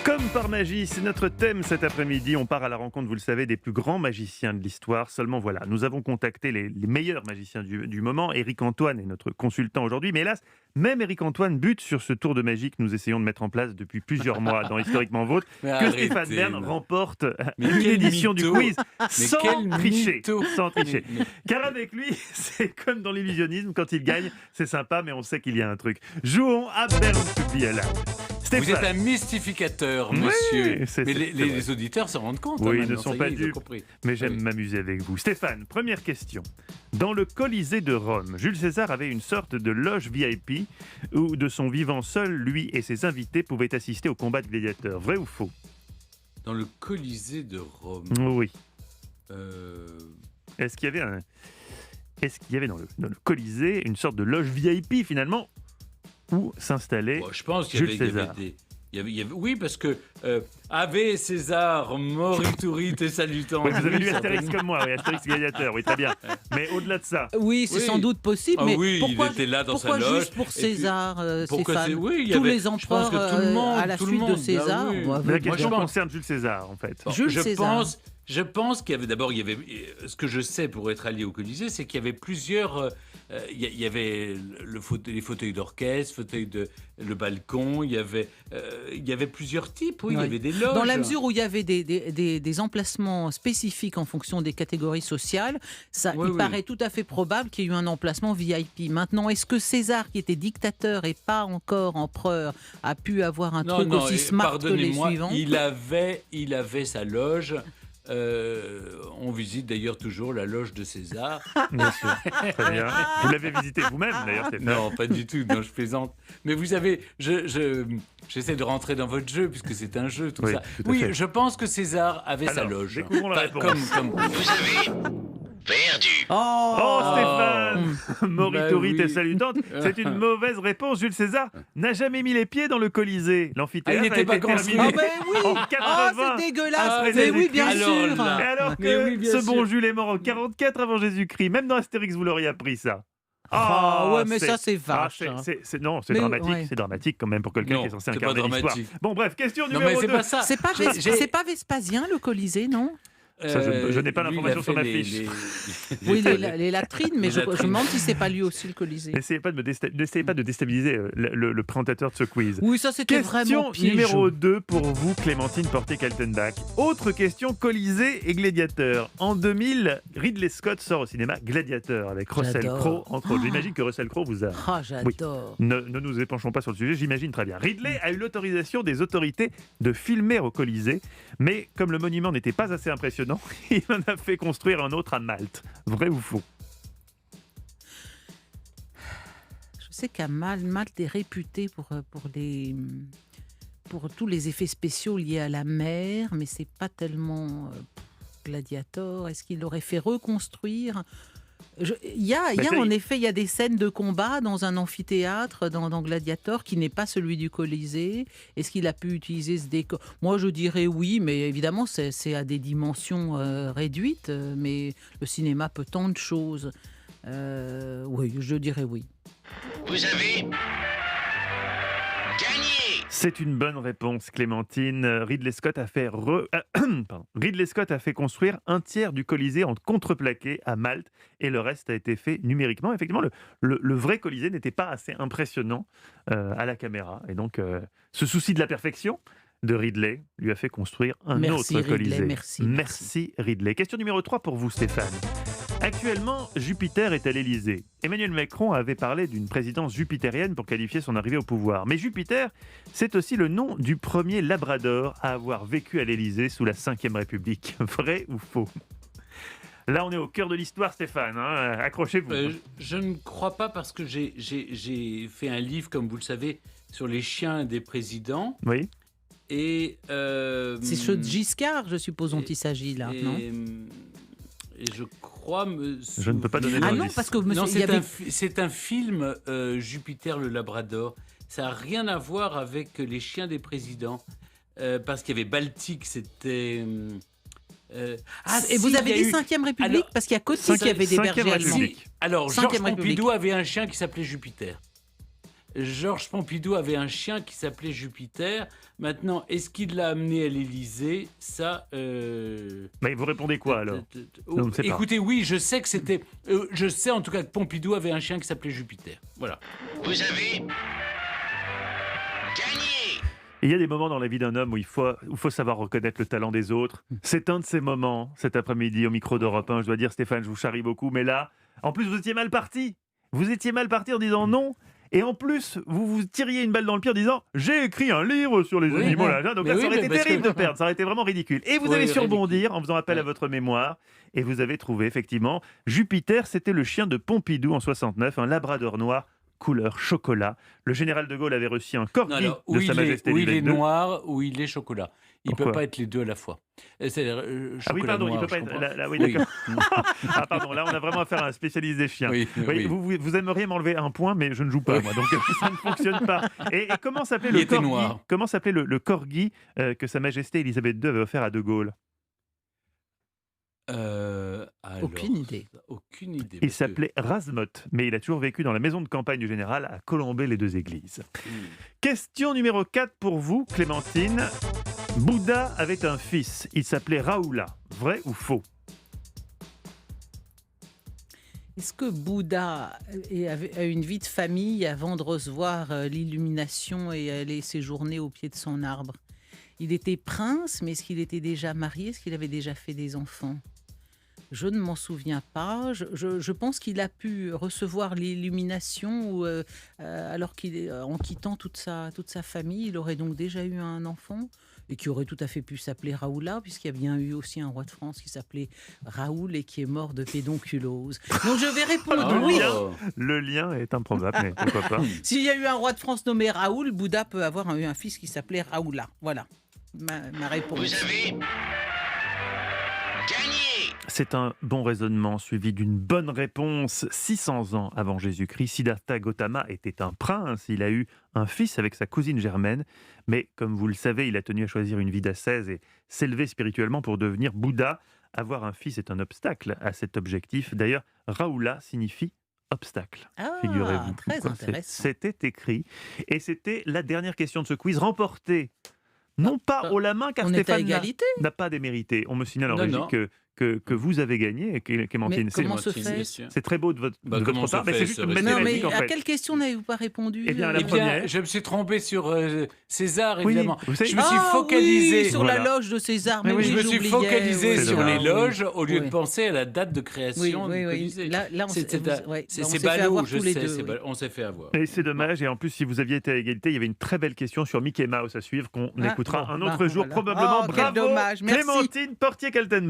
Comme par magie, c'est notre thème cet après-midi. On part à la rencontre, vous le savez, des plus grands magiciens de l'histoire. Seulement voilà, nous avons contacté les meilleurs magiciens du moment. Éric Antoine est notre consultant aujourd'hui. Mais hélas, même Éric Antoine bute sur ce tour de magie que nous essayons de mettre en place depuis plusieurs mois dans Historiquement Vôtre. Que Stéphane Bern remporte une édition du quiz sans tricher. Car avec lui, c'est comme dans l'illusionnisme, quand il gagne, c'est sympa, mais on sait qu'il y a un truc. Jouons à Bern to be alive. Stéphane. Vous êtes un mystificateur, monsieur. Oui, mais les auditeurs se rendent compte. Oui, hein, ils ne sont pas dupes. Mais j'aime m'amuser avec vous. Stéphane, première question. Dans le Colisée de Rome, Jules César avait une sorte de loge VIP où, de son vivant seul, lui et ses invités pouvaient assister au combat de gladiateurs. Vrai ou faux? Dans le Colisée de Rome. Oui. Est-ce qu'il y avait dans le Colisée une sorte de loge VIP finalement où s'installait je pense qu'il Jules César? Oui, parce que Ave César, morituri te salutant. Oui, vous avez lu Astérix comme moi, oui, Astérix Gladiateur, oui, très bien. Mais au-delà de ça... Oui, c'est sans doute possible, mais oui, pourquoi, il était là dans sa loge, juste pour César, Stéphane? Tous les empereurs à la suite de César. Mais la question concerne Jules César, en fait. Je pense qu'il y avait d'abord, ce que je sais pour être allié au Colisée, c'est qu'il y avait plusieurs... Il y avait les fauteuils d'orchestre, le balcon, il y avait plusieurs types, oui. Il y avait des loges. Dans la mesure où il y avait des emplacements spécifiques en fonction des catégories sociales, il paraît tout à fait probable qu'il y ait eu un emplacement VIP. Maintenant, est-ce que César, qui était dictateur et pas encore empereur, a pu avoir un truc aussi smart que les suivants? Il avait sa loge. On visite d'ailleurs toujours la loge de César. Bien sûr, très bien. Vous l'avez visité vous-même d'ailleurs? Non, pas du tout, non, je plaisante. Mais vous avez, j'essaie de rentrer dans votre jeu puisque c'est un jeu, tout ça. Oui, je pense que César avait sa loge. Découvrons la réponse. Vous avez perdu. Oh Stéphane, morituri te salutante. C'est une mauvaise réponse. Jules César n'a jamais mis les pieds dans le Colisée. L'amphithéâtre il n'était pas construit. en 80. C'est dégueulasse. Mais oui, bien sûr. Et alors que ce bon Jules est mort en 44 avant Jésus-Christ. Même dans Astérix, vous l'auriez appris ça. Ouais, mais ça c'est vache. Non, c'est dramatique. Ouais. C'est dramatique quand même pour quelqu'un qui est censé incarner l'histoire. Bon, bref, question numéro 2. Pas ça. C'est pas Vespasien le Colisée, non? Ça, je n'ai pas l'information sur ma fiche. Oui, les latrines, mais je me demande si c'est pas lui aussi le Colisée. N'essayez pas de déstabiliser le présentateur de ce quiz. Oui, ça c'était vraiment piégeux. Question numéro 2 pour vous, Clémentine Porté-Kaltenbach. Autre question, Colisée et Gladiateur. En 2000, Ridley Scott sort au cinéma Gladiateur avec Russell Crowe, entre autres. J'imagine que Russell Crowe vous a... J'adore. Oui. Ne nous épanchons pas sur le sujet, j'imagine très bien. Ridley a eu l'autorisation des autorités de filmer au Colisée, mais comme le monument n'était pas assez impressionnant, il en a fait construire un autre à Malte. Vrai ou faux? Je sais qu'à Malte est réputé pour tous les effets spéciaux liés à la mer, mais c'est pas tellement Gladiator. Est-ce qu'il aurait fait reconstruire? En effet, il y a des scènes de combat dans un amphithéâtre dans Gladiator qui n'est pas celui du Colisée. Est-ce qu'il a pu utiliser ce décor? Moi, je dirais oui, mais évidemment, c'est à des dimensions réduites. Mais le cinéma peut tant de choses. Oui, je dirais oui. Vous avez gagné. C'est une bonne réponse, Clémentine. Ridley Scott a fait construire un tiers du Colisée en contreplaqué à Malte et le reste a été fait numériquement. Effectivement, le vrai Colisée n'était pas assez impressionnant à la caméra. Et donc, ce souci de la perfection de Ridley lui a fait construire un autre Colisée. Merci Ridley. Question numéro 3 pour vous, Stéphane. Actuellement, Jupiter est à l'Élysée. Emmanuel Macron avait parlé d'une présidence jupitérienne pour qualifier son arrivée au pouvoir. Mais Jupiter, c'est aussi le nom du premier Labrador à avoir vécu à l'Élysée sous la Ve République. Vrai ou faux? Là, on est au cœur de l'histoire, Stéphane. Accrochez-vous. Je ne crois pas parce que j'ai fait un livre, comme vous le savez, sur les chiens des présidents. Oui. Et c'est ce Giscard, je suppose, dont il s'agit là, non? Et je crois je ne peux pas donner d'indice. Non, parce que c'est un film Jupiter le Labrador. Ça n'a rien à voir avec les chiens des présidents. Parce qu'il y avait Baltique, c'était... et vous avez dit 5e République? Parce qu'il y a Coty qui avait des bergers allemands. Alors, Georges Pompidou avait un chien qui s'appelait Jupiter. Georges Pompidou avait un chien qui s'appelait Jupiter. Maintenant, est-ce qu'il l'a amené à l'Élysée? Ça. Mais vous répondez quoi alors? On ne sait pas. Écoutez, oui, je sais que c'était. Je sais en tout cas que Pompidou avait un chien qui s'appelait Jupiter. Voilà. Vous avez gagné. Et il y a des moments dans la vie d'un homme où il faut savoir reconnaître le talent des autres. C'est un de ces moments, cet après-midi, au micro d'Europe 1. Je dois dire, Stéphane, je vous charrie beaucoup, mais là, en plus, vous étiez mal parti. Vous étiez mal parti en disant non. Et en plus, vous vous tiriez une balle dans le pied en disant « J'ai écrit un livre sur les animaux. » Donc là, ça aurait été terrible de perdre, ça aurait été vraiment ridicule. Et vous avez su rebondir en faisant appel à votre mémoire. Et vous avez trouvé, effectivement, Jupiter, c'était le chien de Pompidou en 69, un labrador noir couleur chocolat. Le général de Gaulle avait reçu un corgi de Sa Majesté Où il est Elisabeth II. noir, ou il est chocolat. Il ne peut pas être les deux à la fois. C'est-à-dire, Ah oui, pardon, noir, il peut pas je être... comprends. oui, d'accord. Ah pardon, là on a vraiment affaire à un spécialiste des chiens. Oui. Vous aimeriez m'enlever un point, mais je ne joue pas, moi, donc ça ne fonctionne pas. Et comment s'appelait Il le était corgi, noir. comment s'appelait le corgi que Sa Majesté Elisabeth II avait offert à De Gaulle? Alors, Aucune idée. Aucune idée. Il parce que- s'appelait Razmotte, mais il a toujours vécu dans la maison de campagne du général à Colombey-les-Deux-Églises. Question numéro 4 pour vous, Clémentine. Bouddha avait un fils, il s'appelait Raoula. Vrai ou faux? Est-ce que Bouddha a une vie de famille avant de recevoir l'illumination et aller séjourner au pied de son arbre? Il était prince, mais est-ce qu'il était déjà marié? Est-ce qu'il avait déjà fait des enfants? Je ne m'en souviens pas. Je pense qu'il a pu recevoir l'illumination alors en quittant toute sa famille, il aurait donc déjà eu un enfant et qui aurait tout à fait pu s'appeler Raoula, puisqu'il y a bien eu aussi un roi de France qui s'appelait Raoul et qui est mort de pédonculose. Donc je vais répondre oui. Le lien est improbable, mais pourquoi pas. S'il y a eu un roi de France nommé Raoul, Bouddha peut avoir eu un fils qui s'appelait Raoula. Voilà ma réponse. Vous avez gagné. C'est un bon raisonnement suivi d'une bonne réponse. 600 ans avant Jésus-Christ, Siddhartha Gautama était un prince. Il a eu un fils avec sa cousine germaine. Mais comme vous le savez, il a tenu à choisir une vie d'ascèse et s'élever spirituellement pour devenir Bouddha. Avoir un fils est un obstacle à cet objectif. D'ailleurs, Raoula signifie obstacle. Figurez-vous. Très intéressant. C'était écrit. Et c'était la dernière question de ce quiz remportée. Non pas haut la main, car On est à Stéphane égalité. n'a pas démérité. On me signale en Non, régie non. que vous avez gagné, Clémentine. Mais comment se fait? C'est très beau de votre comment part, se mais fait, c'est juste c'est une resté- Non, mais mathématique, en à fait. quelle question n'avez-vous pas répondu? Eh bien, à la Eh première. bien, je me suis trompé sur César, Oui, évidemment. vous savez- Je me suis Ah focalisé. oui, sur Voilà. la loge de César. Mais Mais oui, oui, Je me suis j'oubliais, focalisé oui, sur dommage. les loges au lieu de Oui. penser à la date de Oui, création oui, du oui. Colisée. Là, on s'est C'est fait ballot, avoir je tous les sais, deux, oui. on s'est fait avoir. Et c'est dommage. Et en plus, si vous aviez été à égalité, il y avait une très belle question sur Mickey Mouse à suivre qu'on écoutera un autre jour voilà. probablement. Oh, quel Bravo, dommage. Merci. Clémentine Portier-Kaltenbach.